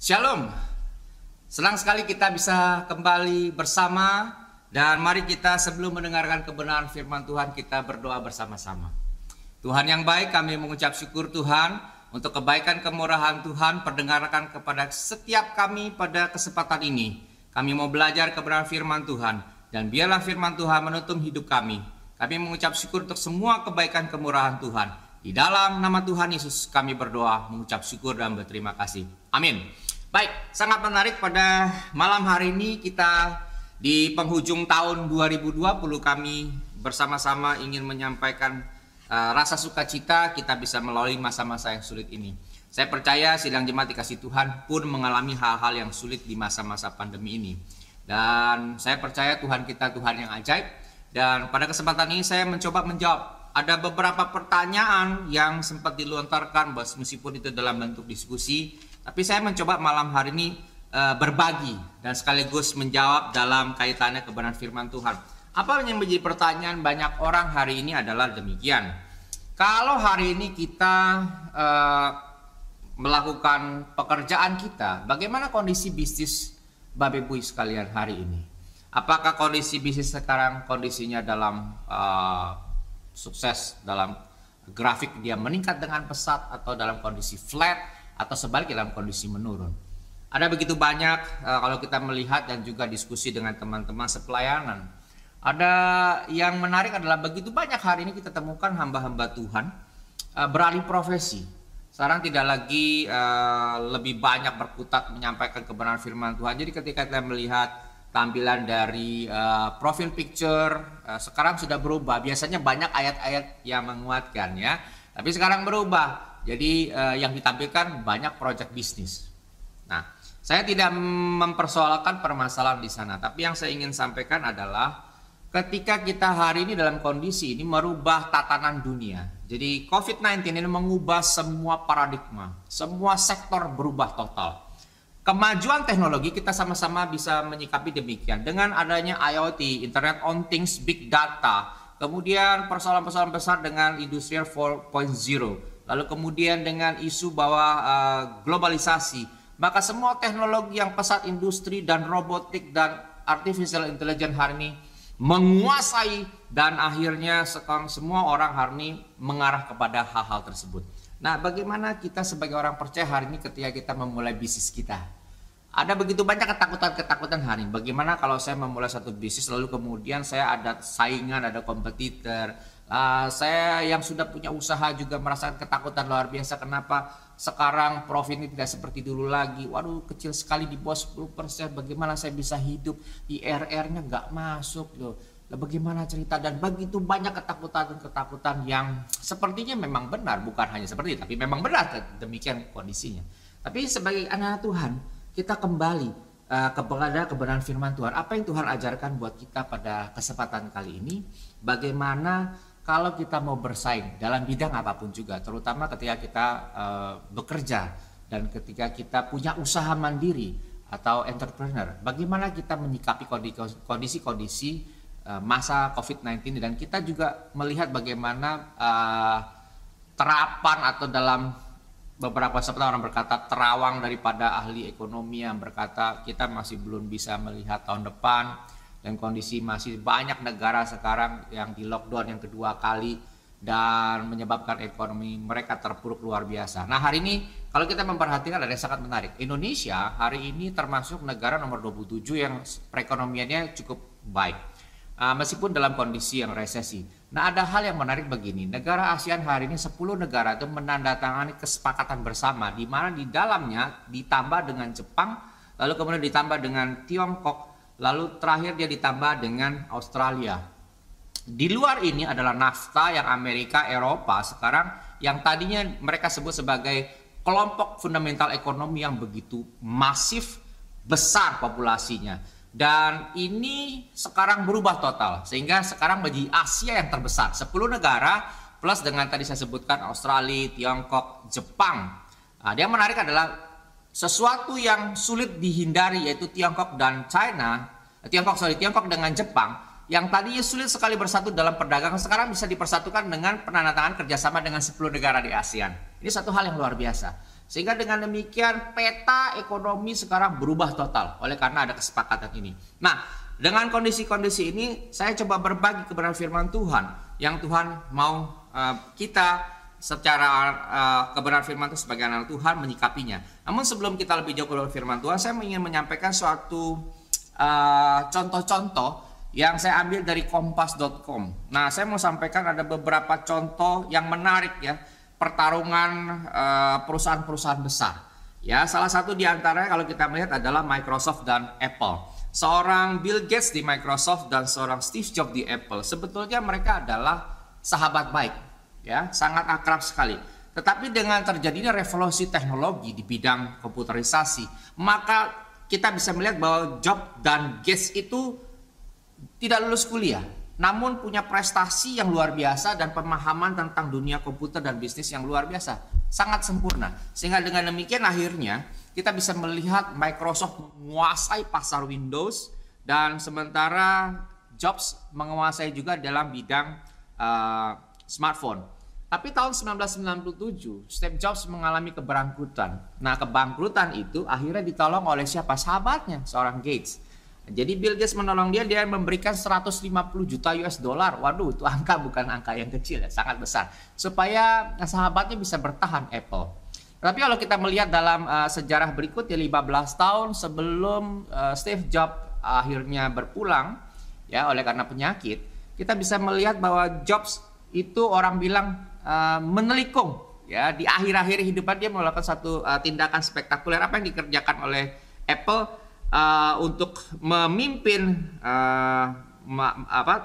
Shalom, senang sekali kita bisa kembali bersama dan mari kita sebelum mendengarkan kebenaran firman Tuhan kita berdoa bersama-sama. Tuhan yang baik, kami mengucap syukur Tuhan untuk kebaikan kemurahan Tuhan perdengarkan kepada setiap kami pada kesempatan ini. Kami mau belajar kebenaran firman Tuhan dan biarlah firman Tuhan menuntun hidup kami. Kami mengucap syukur untuk semua kebaikan kemurahan Tuhan. Di dalam nama Tuhan Yesus kami berdoa, mengucap syukur dan berterima kasih. Amin. Baik, sangat menarik pada malam hari ini kita di penghujung tahun 2020 kami bersama-sama ingin menyampaikan rasa sukacita kita bisa melalui masa-masa yang sulit ini. Saya percaya sidang jemaat dikasih Tuhan pun mengalami hal-hal yang sulit di masa-masa pandemi ini. Dan saya percaya Tuhan kita Tuhan yang ajaib. Dan pada kesempatan ini saya mencoba menjawab. Ada beberapa pertanyaan yang sempat dilontarkan meskipun itu dalam bentuk diskusi. Tapi saya mencoba malam hari ini berbagi dan sekaligus menjawab dalam kaitannya kebenaran firman Tuhan. Apa yang menjadi pertanyaan banyak orang hari ini adalah demikian. Kalau hari ini kita melakukan pekerjaan kita, bagaimana kondisi bisnis Bapak Ibu sekalian hari ini? Apakah kondisi bisnis sekarang kondisinya dalam sukses, dalam grafik dia meningkat dengan pesat, atau dalam kondisi flat, atau sebaliknya dalam kondisi menurun? Ada begitu banyak kalau kita melihat dan juga diskusi dengan teman-teman sepelayanan. Ada yang menarik adalah begitu banyak hari ini kita temukan hamba-hamba Tuhan beralih profesi. Sekarang tidak lagi lebih banyak berkutat menyampaikan kebenaran firman Tuhan. Jadi ketika kita melihat tampilan dari profil picture sekarang sudah berubah. Biasanya banyak ayat-ayat yang menguatkan ya, tapi sekarang berubah. Jadi yang ditampilkan banyak project bisnis. Nah, saya tidak mempersoalkan permasalahan di sana, tapi yang saya ingin sampaikan adalah ketika kita hari ini dalam kondisi ini merubah tatanan dunia. Jadi COVID-19 ini mengubah semua paradigma, semua sektor berubah total. Kemajuan teknologi kita sama-sama bisa menyikapi demikian. Dengan adanya IoT, Internet on Things, Big Data, kemudian persoalan-persoalan besar dengan Industri 4.0, lalu kemudian dengan isu bahwa globalisasi, maka semua teknologi yang pesat industri dan robotik dan artificial intelligence hari ini menguasai dan akhirnya sekarang semua orang hari ini mengarah kepada hal-hal tersebut. Nah, bagaimana kita sebagai orang percaya hari ini ketika kita memulai bisnis kita? Ada begitu banyak ketakutan-ketakutan hari ini. Bagaimana kalau saya memulai satu bisnis lalu kemudian saya ada saingan, ada kompetitor. Saya yang sudah punya usaha juga merasakan ketakutan luar biasa. Kenapa sekarang profit ini tidak seperti dulu lagi? Waduh, kecil sekali di bawah 10%. Bagaimana saya bisa hidup? IRR-nya nggak masuk loh. Bagaimana cerita? Dan begitu banyak ketakutan yang sepertinya memang benar, bukan hanya seperti itu, tapi memang benar demikian kondisinya. Tapi sebagai anak Tuhan, kita kembali kepada kebenaran firman Tuhan. Apa yang Tuhan ajarkan buat kita pada kesempatan kali ini? Bagaimana kalau kita mau bersaing dalam bidang apapun juga, terutama ketika kita bekerja dan ketika kita punya usaha mandiri atau entrepreneur, bagaimana kita menyikapi kondisi-kondisi masa COVID-19, dan kita juga melihat bagaimana terapan atau dalam beberapa seperti orang berkata terawang daripada ahli ekonomi yang berkata kita masih belum bisa melihat tahun depan, dan kondisi masih banyak negara sekarang yang di lockdown yang kedua kali dan menyebabkan ekonomi mereka terpuruk luar biasa. Nah, hari ini kalau kita memperhatikan ada yang sangat menarik. Indonesia hari ini termasuk negara nomor 27 yang perekonomiannya cukup baik. Meskipun dalam kondisi yang resesi. Nah, ada hal yang menarik begini. Negara ASEAN hari ini 10 negara itu menandatangani kesepakatan bersama di mana di dalamnya ditambah dengan Jepang, lalu kemudian ditambah dengan Tiongkok, lalu terakhir dia ditambah dengan Australia. Di luar ini adalah NAFTA yang Amerika, Eropa sekarang yang tadinya mereka sebut sebagai kelompok fundamental ekonomi yang begitu masif, besar populasinya. Dan ini sekarang berubah total, sehingga sekarang bagi Asia yang terbesar 10 negara plus dengan tadi saya sebutkan Australia, Tiongkok, Jepang. Nah, yang menarik adalah sesuatu yang sulit dihindari, yaitu Tiongkok dan Tiongkok dengan Jepang yang tadinya sulit sekali bersatu dalam perdagangan sekarang bisa dipersatukan dengan penandatangan kerjasama dengan 10 negara di ASEAN. Ini satu hal yang luar biasa. Sehingga dengan demikian peta ekonomi sekarang berubah total oleh karena ada kesepakatan ini. Nah, dengan kondisi-kondisi ini saya coba berbagi kebenaran firman Tuhan yang Tuhan mau kita secara kebenaran firman itu sebagai anak Tuhan menyikapinya. Namun sebelum kita lebih jauh ke firman Tuhan, saya ingin menyampaikan suatu contoh-contoh yang saya ambil dari kompas.com. Nah, saya mau sampaikan ada beberapa contoh yang menarik ya, pertarungan perusahaan-perusahaan besar. Ya, salah satu di antaranya kalau kita melihat adalah Microsoft dan Apple. Seorang Bill Gates di Microsoft dan seorang Steve Jobs di Apple, sebetulnya mereka adalah sahabat baik, ya, sangat akrab sekali. Tetapi dengan terjadinya revolusi teknologi di bidang komputerisasi, maka kita bisa melihat bahwa Jobs dan Gates itu tidak lulus kuliah, namun punya prestasi yang luar biasa dan pemahaman tentang dunia komputer dan bisnis yang luar biasa, sangat sempurna. Sehingga dengan demikian akhirnya kita bisa melihat Microsoft menguasai pasar Windows dan sementara Jobs menguasai juga dalam bidang smartphone. Tapi tahun 1997 Steve Jobs mengalami kebangkrutan. Nah, kebangkrutan itu akhirnya ditolong oleh siapa? Sahabatnya, seorang Gates. Jadi Bill Gates menolong dia memberikan 150 juta US dollar. Waduh, itu angka bukan angka yang kecil ya, sangat besar. Supaya sahabatnya bisa bertahan Apple. Tapi kalau kita melihat dalam sejarah berikutnya 15 tahun sebelum Steve Jobs akhirnya berpulang ya oleh karena penyakit, kita bisa melihat bahwa Jobs itu orang bilang menelikung ya, di akhir-akhir hidupnya dia melakukan satu tindakan spektakuler. Apa yang dikerjakan oleh Apple untuk memimpin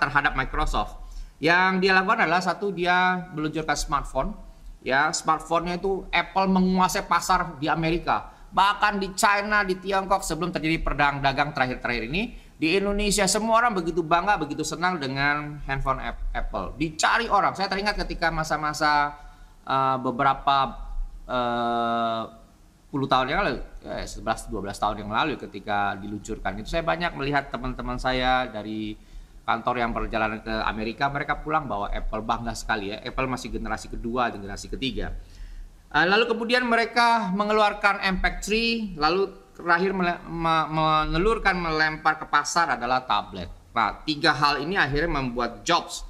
terhadap Microsoft. Yang dia lakukan adalah satu, dia meluncurkan smartphone. Ya, smartphone-nya itu Apple menguasai pasar di Amerika, bahkan di China, di Tiongkok sebelum terjadi perang dagang terakhir-terakhir ini. Di Indonesia semua orang begitu bangga, begitu senang dengan handphone Apple. Dicari orang. Saya teringat ketika masa-masa beberapa puluh tahun yang lalu, 11-12 tahun yang lalu ketika diluncurkan itu, saya banyak melihat teman-teman saya dari kantor yang perjalanan ke Amerika, mereka pulang bawa Apple, bangga sekali ya. Apple masih generasi kedua, generasi ketiga. Lalu kemudian mereka mengeluarkan iMac 3, lalu terakhir melempar ke pasar adalah tablet. Nah, tiga hal ini akhirnya membuat Jobs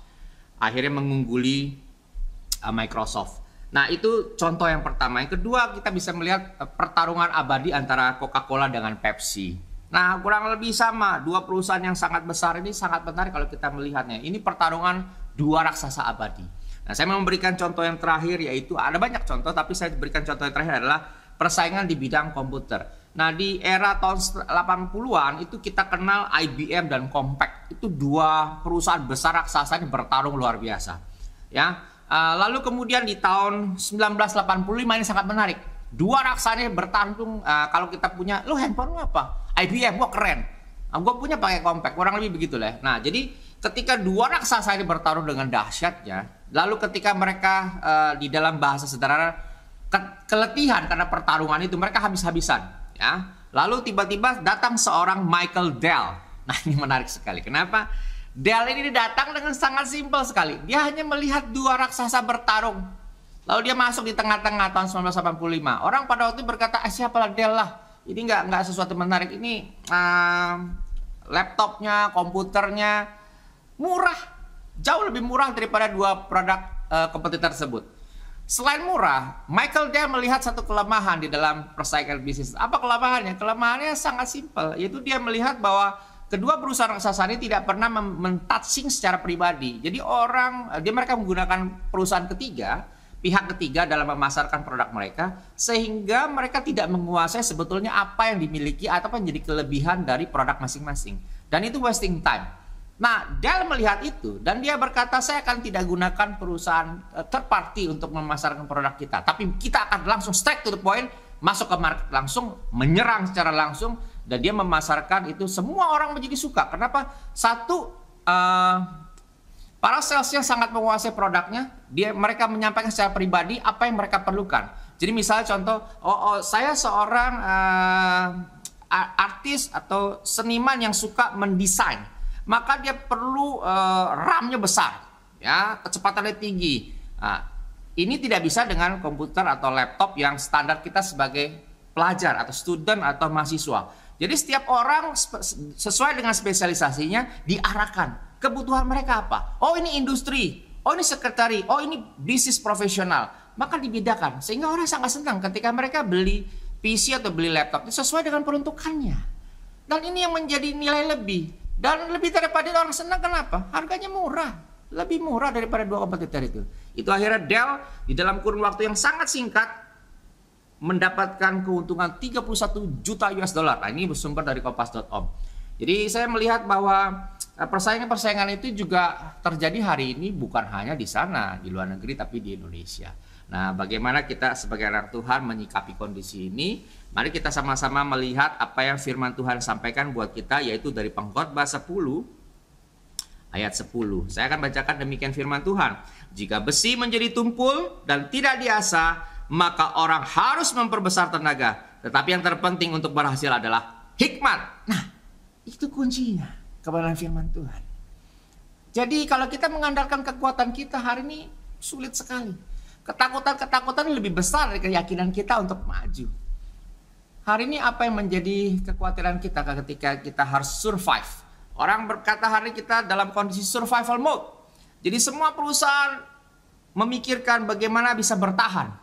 akhirnya mengungguli Microsoft. Nah, itu contoh yang pertama. Yang kedua, kita bisa melihat pertarungan abadi antara Coca-Cola dengan Pepsi. Nah, kurang lebih sama. Dua perusahaan yang sangat besar ini sangat menarik kalau kita melihatnya. Ini pertarungan dua raksasa abadi. Nah, saya memberikan contoh yang terakhir, yaitu ada banyak contoh, tapi saya berikan contoh yang terakhir adalah persaingan di bidang komputer. Nah, di era tahun 80-an itu kita kenal IBM dan Compaq. Itu dua perusahaan besar raksasa yang bertarung luar biasa. Ya. Lalu kemudian di tahun 1985 ini sangat menarik. Dua raksasa bertarung. Kalau kita punya, lo handphone lo apa? IBM, gua keren. Gua punya pakai Compaq, kurang lebih begitulah. Nah, jadi ketika dua raksasa ini bertarung dengan dahsyatnya, lalu ketika mereka di dalam bahasa sederhana keletihan karena pertarungan itu, mereka habis-habisan. Ya. Lalu tiba-tiba datang seorang Michael Dell. Nah, ini menarik sekali. Kenapa? Dell ini datang dengan sangat simpel sekali. Dia hanya melihat dua raksasa bertarung. Lalu dia masuk di tengah-tengah tahun 1985. Orang pada waktu itu berkata, siapalah Dell lah. Ini nggak sesuatu menarik. Ini laptopnya, komputernya murah. Jauh lebih murah daripada dua produk kompetitor tersebut. Selain murah, Michael Dell melihat satu kelemahan di dalam persaingan bisnis. Apa kelemahannya? Kelemahannya sangat simpel. Yaitu dia melihat bahwa kedua perusahaan raksasa ini tidak pernah men-touching secara pribadi. Jadi mereka menggunakan perusahaan ketiga, pihak ketiga dalam memasarkan produk mereka, sehingga mereka tidak menguasai sebetulnya apa yang dimiliki atau menjadi kelebihan dari produk masing-masing. Dan itu wasting time. Nah, Dell melihat itu dan dia berkata, saya akan tidak gunakan perusahaan third party untuk memasarkan produk kita, tapi kita akan langsung straight to the point, masuk ke market langsung, menyerang secara langsung. Dan dia memasarkan itu, semua orang menjadi suka. Kenapa? Satu, para salesnya sangat menguasai produknya. Mereka menyampaikan secara pribadi apa yang mereka perlukan. Jadi misalnya contoh, saya seorang artis atau seniman yang suka mendesain, maka dia perlu RAM-nya besar, ya, kecepatannya tinggi. Nah, Ini tidak bisa dengan komputer atau laptop yang standar kita sebagai pelajar atau student atau mahasiswa. Jadi setiap orang sesuai dengan spesialisasinya diarahkan kebutuhan mereka apa. Oh ini industri, oh ini sekretari, oh ini bisnis profesional. Maka dibedakan sehingga orang sangat senang ketika mereka beli PC atau beli laptop sesuai dengan peruntukannya. Dan ini yang menjadi nilai lebih. Dan lebih daripada orang senang, kenapa? Harganya murah. Lebih murah daripada dua kompetitor itu. Itu akhirnya Dell di dalam kurun waktu yang sangat singkat mendapatkan keuntungan 31 juta US dollar. Nah, ini bersumber dari kompas.com. Jadi saya melihat bahwa persaingan-persaingan itu juga terjadi hari ini bukan hanya di sana, di luar negeri, tapi di Indonesia. Nah, bagaimana kita sebagai anak Tuhan menyikapi kondisi ini? Mari kita sama-sama melihat apa yang firman Tuhan sampaikan buat kita, yaitu dari Pengkhotbah 10 ayat 10. Saya akan bacakan demikian firman Tuhan. Jika besi menjadi tumpul dan tidak diasah, maka orang harus memperbesar tenaga. Tetapi yang terpenting untuk berhasil adalah hikmat. Nah, itu kuncinya kebenaran firman Tuhan. Jadi kalau kita mengandalkan kekuatan kita hari ini sulit sekali. Ketakutan lebih besar dari keyakinan kita untuk maju. Hari ini apa yang menjadi kekhawatiran kita ketika kita harus survive? Orang berkata hari ini kita dalam kondisi survival mode. Jadi semua perusahaan memikirkan bagaimana bisa bertahan.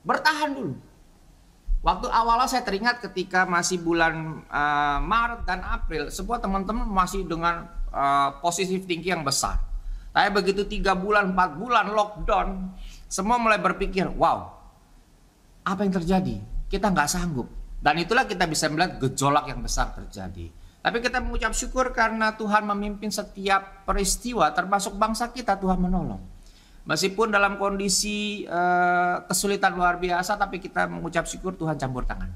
Bertahan dulu. Waktu awalnya saya teringat ketika masih bulan Maret dan April, semua teman-teman masih dengan positive thinking yang besar. Tapi begitu 3 bulan, 4 bulan lockdown, semua mulai berpikir, wow, apa yang terjadi? Kita nggak sanggup. Dan itulah kita bisa melihat gejolak yang besar terjadi. Tapi kita mengucap syukur karena Tuhan memimpin setiap peristiwa, termasuk bangsa kita, Tuhan menolong. Meskipun dalam kondisi kesulitan luar biasa, tapi kita mengucap syukur Tuhan campur tangan.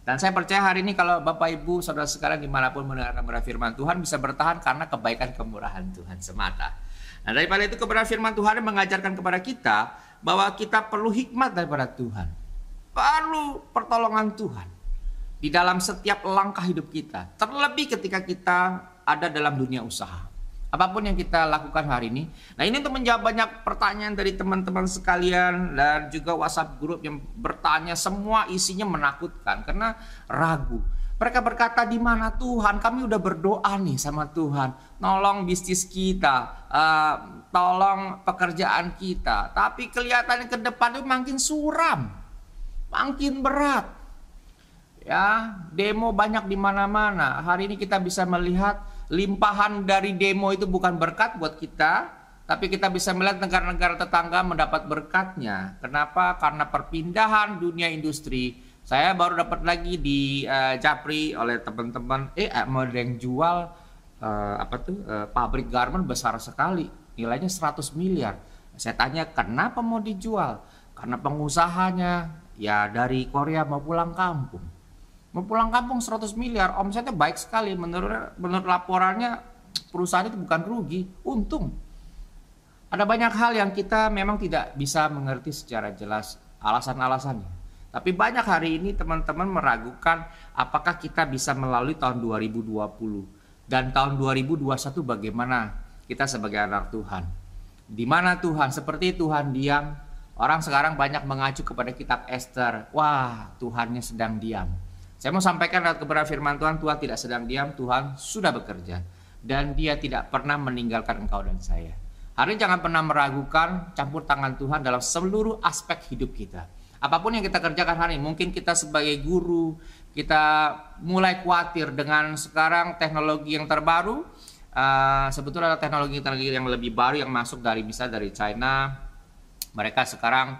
Dan saya percaya hari ini kalau Bapak Ibu, Saudara sekalian dimanapun mendengarkan firman Tuhan bisa bertahan karena kebaikan kemurahan Tuhan semata. Nah, daripada itu kebenaran firman Tuhan mengajarkan kepada kita bahwa kita perlu hikmat daripada Tuhan. Perlu pertolongan Tuhan di dalam setiap langkah hidup kita. Terlebih ketika kita ada dalam dunia usaha. Apapun yang kita lakukan hari ini. Nah, ini untuk menjawab banyak pertanyaan dari teman-teman sekalian dan juga WhatsApp grup yang bertanya, semua isinya menakutkan karena ragu. Mereka berkata, di mana Tuhan? Kami udah berdoa nih sama Tuhan. Tolong bisnis kita, tolong pekerjaan kita. Tapi kelihatannya ke depan itu makin suram, makin berat. Ya, demo banyak di mana-mana. Hari ini kita bisa melihat limpahan dari demo itu bukan berkat buat kita, tapi kita bisa melihat negara-negara tetangga mendapat berkatnya. Kenapa? Karena perpindahan dunia industri. Saya baru dapat lagi di Japri oleh teman-teman, mau ada yang jual pabrik garment besar sekali, nilainya 100 miliar. Saya tanya, kenapa mau dijual? Karena pengusahanya ya dari Korea mau pulang kampung. Mau pulang kampung 100 miliar, omsetnya baik sekali. Menurut laporannya perusahaan itu bukan rugi, untung. Ada banyak hal yang kita memang tidak bisa mengerti secara jelas alasan-alasannya. Tapi banyak hari ini teman-teman meragukan apakah kita bisa melalui tahun 2020 dan tahun 2021 bagaimana kita sebagai anak Tuhan. Di mana Tuhan? Seperti Tuhan diam. Orang sekarang banyak mengacu kepada kitab Esther. Wah, Tuhannya sedang diam. Saya mau sampaikan lewat kebenaran firman Tuhan, Tuhan tidak sedang diam, Tuhan sudah bekerja. Dan Dia tidak pernah meninggalkan engkau dan saya. Hari ini jangan pernah meragukan campur tangan Tuhan dalam seluruh aspek hidup kita. Apapun yang kita kerjakan hari ini, mungkin kita sebagai guru, kita mulai khawatir dengan sekarang teknologi yang terbaru. Sebetulnya ada teknologi yang lebih baru yang masuk dari China. Mereka sekarang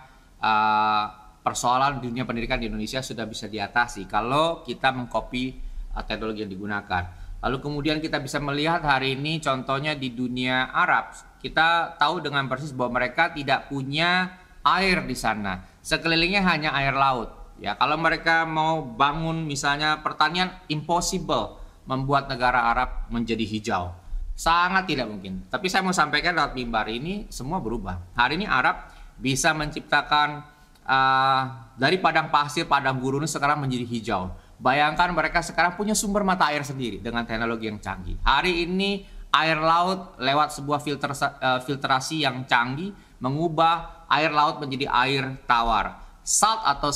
persoalan dunia pendidikan di Indonesia sudah bisa diatasi kalau kita mengcopy teknologi yang digunakan. Lalu kemudian kita bisa melihat hari ini contohnya di dunia Arab. Kita tahu dengan persis bahwa mereka tidak punya air di sana. Sekelilingnya hanya air laut. Ya, kalau mereka mau bangun misalnya pertanian, impossible membuat negara Arab menjadi hijau. Sangat tidak mungkin. Tapi saya mau sampaikan lewat mimbar ini semua berubah. Hari ini Arab bisa menciptakan dari padang pasir, padang gurun sekarang menjadi hijau. Bayangkan mereka sekarang punya sumber mata air sendiri dengan teknologi yang canggih. Hari ini air laut lewat sebuah filterasi yang canggih mengubah air laut menjadi air tawar. Salt atau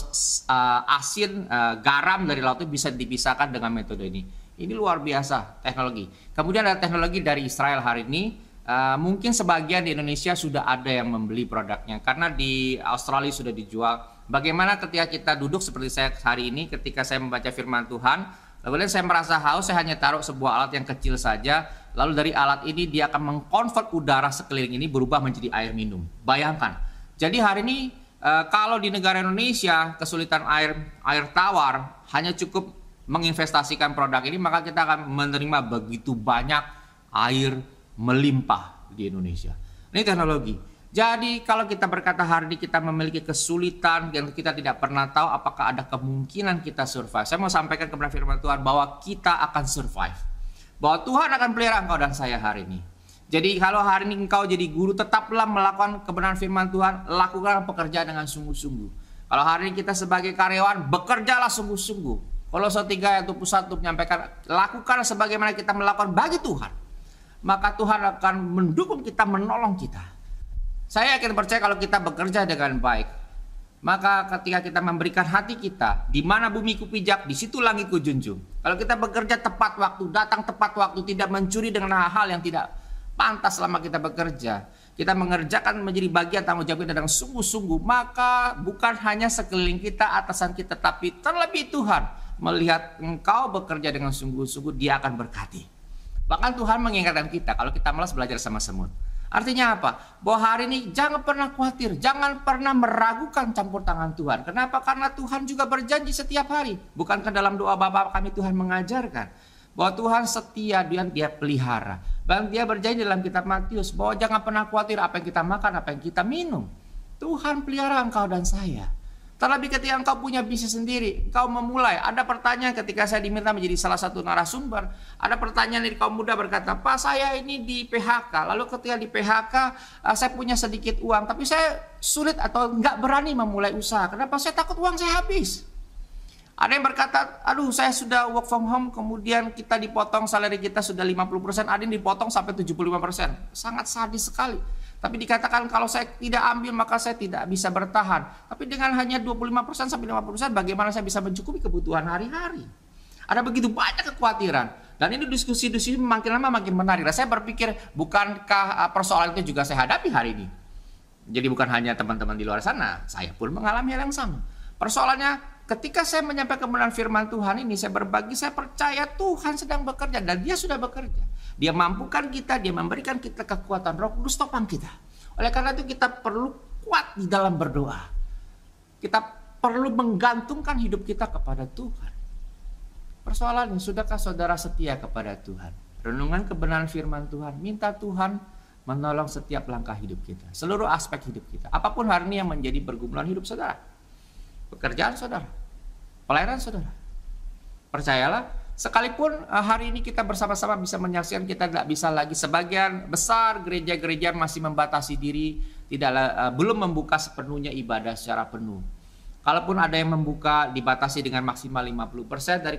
asin, garam dari laut itu bisa dipisahkan dengan metode ini. Ini luar biasa teknologi. Kemudian ada teknologi dari Israel hari ini. Mungkin sebagian di Indonesia sudah ada yang membeli produknya karena di Australia sudah dijual. Bagaimana ketika kita duduk seperti saya hari ini, ketika saya membaca firman Tuhan, kemudian saya merasa haus, saya hanya taruh sebuah alat yang kecil saja, lalu dari alat ini dia akan mengkonvert udara sekeliling ini berubah menjadi air minum. Bayangkan. Jadi hari ini kalau di negara Indonesia kesulitan air tawar, hanya cukup menginvestasikan produk ini, maka kita akan menerima begitu banyak air melimpah di Indonesia. Ini teknologi. Jadi kalau kita berkata hari ini kita memiliki kesulitan yang kita tidak pernah tahu apakah ada kemungkinan kita survive. Saya mau sampaikan kepada firman Tuhan bahwa kita akan survive. Bahwa Tuhan akan pelihara engkau dan saya hari ini. Jadi kalau hari ini engkau jadi guru, tetaplah melakukan kebenaran firman Tuhan, lakukan pekerjaan dengan sungguh-sungguh. Kalau hari ini kita sebagai karyawan, bekerjalah sungguh-sungguh. Kolose 3 ayat 21 menyampaikan, lakukan sebagaimana kita melakukan bagi Tuhan. Maka Tuhan akan mendukung kita, menolong kita. Saya yakin percaya kalau kita bekerja dengan baik, maka ketika kita memberikan hati kita, di mana bumi ku pijak, di situ langit ku junjung. Kalau kita bekerja tepat waktu, datang tepat waktu, tidak mencuri dengan hal-hal yang tidak pantas selama kita bekerja, kita mengerjakan menjadi bagian tanggung jawab kita dengan sungguh-sungguh, maka bukan hanya sekeliling kita, atasan kita, tapi terlebih Tuhan melihat engkau bekerja dengan sungguh-sungguh, dia akan berkati. Bahkan Tuhan mengingatkan kita kalau kita malas belajar sama semut. Artinya apa? Bahwa hari ini jangan pernah khawatir, jangan pernah meragukan campur tangan Tuhan. Kenapa? Karena Tuhan juga berjanji setiap hari. Bukankah dalam doa Bapa kami Tuhan mengajarkan bahwa Tuhan setia dan dia pelihara. Dan dia berjanji dalam kitab Matius bahwa jangan pernah khawatir apa yang kita makan, apa yang kita minum. Tuhan pelihara engkau dan saya. Terlebih ketika engkau punya bisnis sendiri, engkau memulai. Ada pertanyaan ketika saya diminta menjadi salah satu narasumber. Ada pertanyaan dari kaum muda berkata, Pak saya ini di PHK. Lalu ketika di PHK saya punya sedikit uang. Tapi saya sulit atau nggak berani memulai usaha. Kenapa? Saya takut uang saya habis. Ada yang berkata, aduh saya sudah work from home. Kemudian kita dipotong salary kita sudah 50%. Ada yang dipotong sampai 75%. Sangat sadis sekali. Tapi dikatakan kalau saya tidak ambil maka saya tidak bisa bertahan. Tapi dengan hanya 25% sampai 50% bagaimana saya bisa mencukupi kebutuhan hari-hari? Ada begitu banyak kekhawatiran. Dan ini diskusi-diskusi makin lama makin menarik. Dan saya berpikir bukankah persoalan itu juga saya hadapi hari ini? Jadi bukan hanya teman-teman di luar sana, saya pun mengalami hal yang sama. Persoalannya ketika saya menyampaikan kebenaran firman Tuhan ini, saya berbagi, saya percaya Tuhan sedang bekerja dan dia sudah bekerja. Dia mampukan kita, dia memberikan kita kekuatan, Roh Kudus topang kita. Oleh karena itu kita perlu kuat di dalam berdoa. Kita perlu menggantungkan hidup kita kepada Tuhan. Persoalannya, sudahkah saudara setia kepada Tuhan? Renungan kebenaran firman Tuhan, minta Tuhan menolong setiap langkah hidup kita. Seluruh aspek hidup kita. Apapun hari ini yang menjadi pergumulan hidup saudara. Pekerjaan saudara, pelayanan saudara. Percayalah, sekalipun hari ini kita bersama-sama bisa menyaksikan, kita tidak bisa lagi. Sebagian besar gereja-gereja masih membatasi diri, belum membuka sepenuhnya ibadah secara penuh. Kalaupun ada yang membuka, dibatasi dengan maksimal 50% dari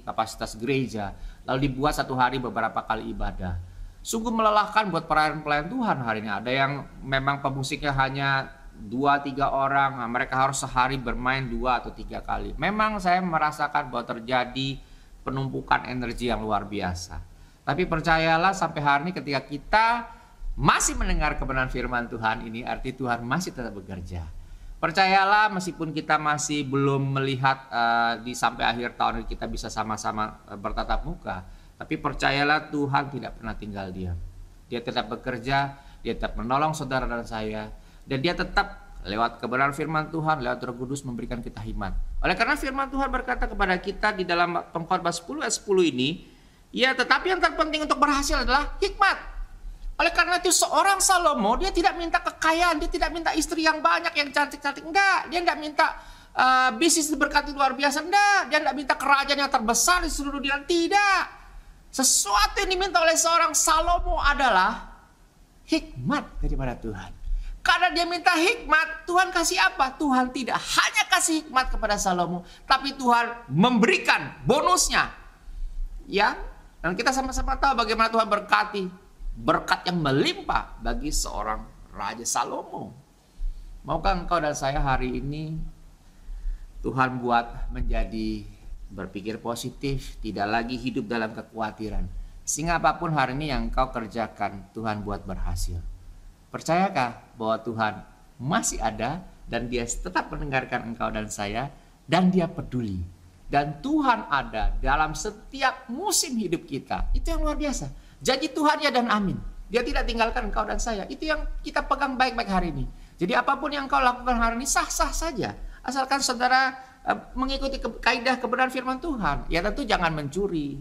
kapasitas gereja, lalu dibuat satu hari beberapa kali ibadah. Sungguh melelahkan buat pelayan-pelayan Tuhan hari ini. Ada yang memang pemusiknya hanya 2-3 orang, mereka harus sehari bermain 2 atau 3 kali. Memang saya merasakan bahwa terjadi penumpukan energi yang luar biasa. Tapi percayalah sampai hari ini ketika kita masih mendengar kebenaran firman Tuhan ini, arti Tuhan masih tetap bekerja. Percayalah meskipun kita masih belum melihat sampai akhir tahun ini kita bisa sama-sama bertatap muka, tapi percayalah Tuhan tidak pernah tinggal diam. Dia tetap bekerja, dia tetap menolong saudara dan saya. Dan dia tetap lewat kebenaran firman Tuhan, lewat Roh Kudus memberikan kita hikmat. Oleh karena firman Tuhan berkata kepada kita di dalam Pengkhotbah 10 ayat 10 ini, ya tetapi yang terpenting untuk berhasil adalah hikmat. Oleh karena itu seorang Salomo, dia tidak minta kekayaan, dia tidak minta istri yang banyak, yang cantik-cantik. Enggak, dia tidak minta bisnis diberkati luar biasa. Enggak, dia tidak minta kerajaan yang terbesar di seluruh dunia. Tidak. Sesuatu yang diminta oleh seorang Salomo adalah hikmat daripada Tuhan. Karena dia minta hikmat, Tuhan kasih apa? Tuhan tidak hanya kasih hikmat kepada Salomo, tapi Tuhan memberikan bonusnya. Ya, dan kita sama-sama tahu bagaimana Tuhan berkati berkat yang melimpah bagi seorang Raja Salomo. Maukah engkau dan saya hari ini Tuhan buat menjadi berpikir positif, tidak lagi hidup dalam kekhawatiran. Sehingga apapun hari ini yang engkau kerjakan, Tuhan buat berhasil. Percayakah bahwa Tuhan masih ada dan Dia tetap mendengarkan engkau dan saya, dan Dia peduli. Dan Tuhan ada dalam setiap musim hidup kita. Itu yang luar biasa. Janji Tuhan ya dan amin. Dia tidak tinggalkan engkau dan saya. Itu yang kita pegang baik-baik hari ini. Jadi apapun yang engkau lakukan hari ini sah-sah saja. Asalkan saudara mengikuti kaidah kebenaran firman Tuhan. Ya tentu jangan mencuri.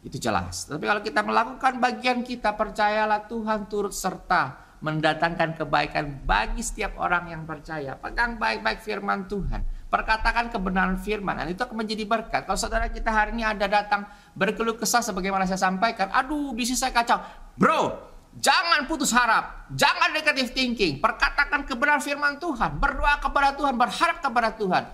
Itu jelas. Tapi kalau kita melakukan bagian kita, percayalah Tuhan turut serta mendatangkan kebaikan bagi setiap orang yang percaya. Pegang baik-baik firman Tuhan. Perkatakan kebenaran firman. Dan itu akan menjadi berkat. Kalau saudara kita hari ini ada datang berkeluh kesah sebagaimana saya sampaikan. Aduh, bisnis saya kacau. Bro, jangan putus harap. Jangan negative thinking. Perkatakan kebenaran firman Tuhan. Berdoa kepada Tuhan. Berharap kepada Tuhan.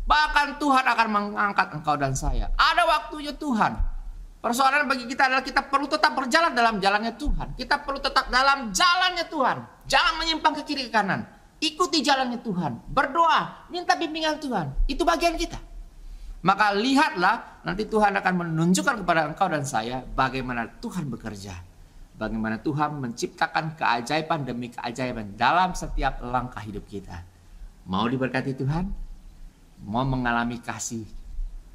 Bahkan Tuhan akan mengangkat engkau dan saya. Ada waktunya Tuhan. Persoalan bagi kita adalah kita perlu tetap berjalan dalam jalannya Tuhan. Kita perlu tetap dalam jalannya Tuhan. Jangan menyimpang ke kiri ke kanan. Ikuti jalannya Tuhan. Berdoa. Minta bimbingan Tuhan. Itu bagian kita. Maka lihatlah nanti Tuhan akan menunjukkan kepada engkau dan saya bagaimana Tuhan bekerja. Bagaimana Tuhan menciptakan keajaiban demi keajaiban dalam setiap langkah hidup kita. Mau diberkati Tuhan? Mau mengalami kasih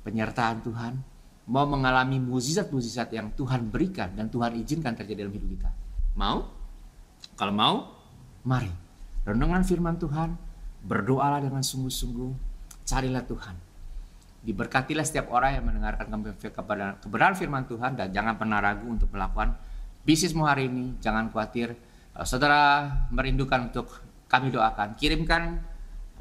penyertaan Tuhan? Mau mengalami mukjizat-mukjizat yang Tuhan berikan dan Tuhan izinkan terjadi dalam hidup kita? Mau? Kalau mau, mari. Renungan firman Tuhan, berdoalah dengan sungguh-sungguh, carilah Tuhan. Diberkatilah setiap orang yang mendengarkan kebenaran firman Tuhan dan jangan pernah ragu untuk melakukan bisnismu hari ini. Jangan khawatir. Saudara merindukan untuk kami doakan, kirimkan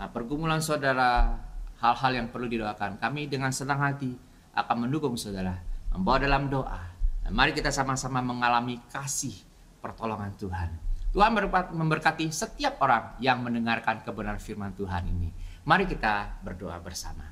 pergumulan saudara, hal-hal yang perlu didoakan. Kami dengan senang hati akan mendukung saudara, membawa dalam doa. Dan mari kita sama-sama mengalami kasih pertolongan Tuhan. Tuhan memberkati setiap orang yang mendengarkan kebenaran firman Tuhan ini. Mari kita berdoa bersama.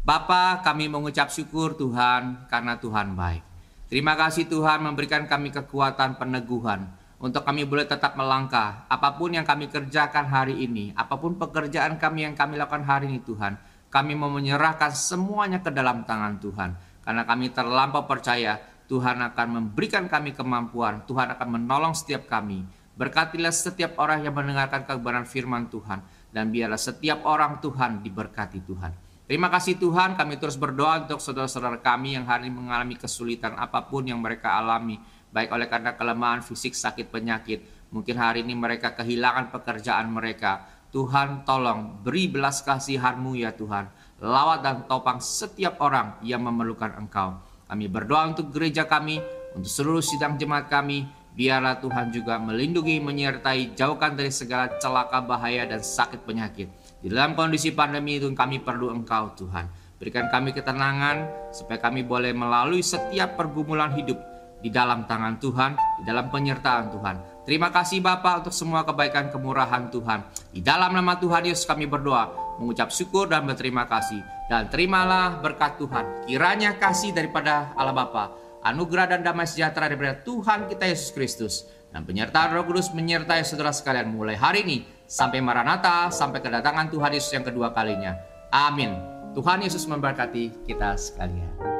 Bapa, kami mengucap syukur Tuhan karena Tuhan baik. Terima kasih Tuhan memberikan kami kekuatan peneguhan untuk kami boleh tetap melangkah. Apapun yang kami kerjakan hari ini, apapun pekerjaan kami yang kami lakukan hari ini Tuhan, kami mau menyerahkan semuanya ke dalam tangan Tuhan. Karena kami terlampau percaya Tuhan akan memberikan kami kemampuan, Tuhan akan menolong setiap kami. Berkatilah setiap orang yang mendengarkan kebenaran firman Tuhan. Dan biarlah setiap orang Tuhan diberkati Tuhan. Terima kasih Tuhan, kami terus berdoa untuk saudara-saudara kami yang hari ini mengalami kesulitan apapun yang mereka alami. Baik oleh karena kelemahan fisik, sakit, penyakit. Mungkin hari ini mereka kehilangan pekerjaan mereka. Tuhan tolong beri belas kasihan-Mu ya Tuhan. Lawat dan topang setiap orang yang memerlukan Engkau. Kami berdoa untuk gereja kami, untuk seluruh sidang jemaat kami. Biarlah Tuhan juga melindungi, menyertai, jauhkan dari segala celaka, bahaya, dan sakit penyakit. Di dalam kondisi pandemi itu kami perlu Engkau Tuhan. Berikan kami ketenangan supaya kami boleh melalui setiap pergumulan hidup di dalam tangan Tuhan, di dalam penyertaan Tuhan. Terima kasih Bapa untuk semua kebaikan kemurahan Tuhan. Di dalam nama Tuhan Yesus kami berdoa, mengucap syukur dan berterima kasih. Dan terimalah berkat Tuhan. Kiranya kasih daripada Allah Bapa, anugerah dan damai sejahtera daripada Tuhan kita Yesus Kristus, dan penyertaan Roh Kudus menyertai saudara sekalian mulai hari ini sampai Maranatha, sampai kedatangan Tuhan Yesus yang kedua kalinya. Amin. Tuhan Yesus memberkati kita sekalian.